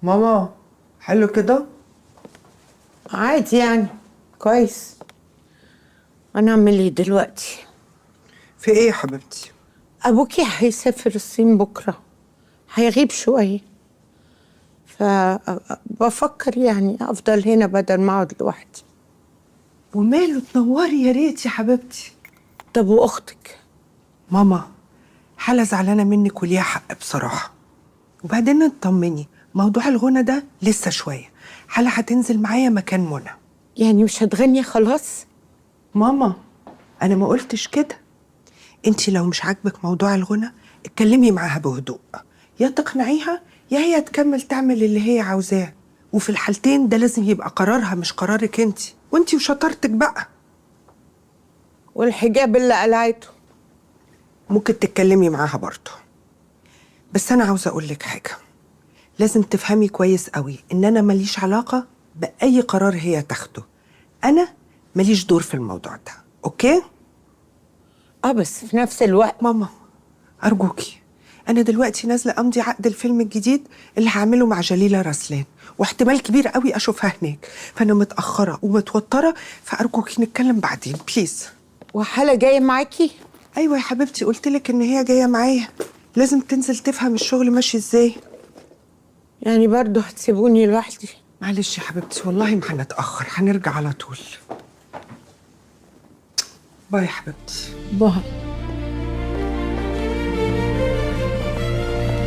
ماما حلو كده؟ عادي يعني. كويس. انا اعمل ايه دلوقتي؟ في ايه يا حبيبتي؟ ابوكي هيسافر الصين بكره، هيغيب شويه، فبفكر يعني افضل هنا بدل ما اقعد لوحدي. وماله، تنوري يا ريت يا حبيبتي. طب واختك؟ ماما حالة زعلانة منك وليها حق بصراحة. وبعدين اطمني، موضوع الغنى ده لسه شوية. حالة هتنزل معايا مكان منى. يعني مش هتغني خلاص؟ ماما انا ما قلتش كده. انتي لو مش عاجبك موضوع الغنى اتكلمي معاها بهدوء، يا تقنعيها يا هي تكمل تعمل اللي هي عاوزاه. وفي الحالتين ده لازم يبقى قرارها مش قرارك وانتي وشطارتك بقى. والحجاب اللي قلعته؟ ممكن تتكلمي معاها برضه. بس أنا عاوزة أقول لك حاجة، لازم تفهمي كويس قوي إن أنا ماليش علاقة بأي قرار هي تاخده. أنا ماليش دور في الموضوع ده، أوكي؟ بس في نفس الوقت. ماما أرجوكي، أنا دلوقتي نازلة أمضي عقد الفيلم الجديد اللي هعمله مع جليلة رسلان، واحتمال كبير قوي أشوفها هناك، فأنا متأخرة ومتوترة، فأرجوكي نتكلم بعدين بليز. وحالة جاية معاكي؟ أيوة يا حبيبتي، قلتلك إن هي جاية معايا، لازم تنزل تفهم الشغل ماشي إزاي. يعني برضه هتسيبوني لوحدي؟ معلش يا حبيبتي والله ما هنتأخر، هنرجع على طول. باي يا حبيبتي. باي.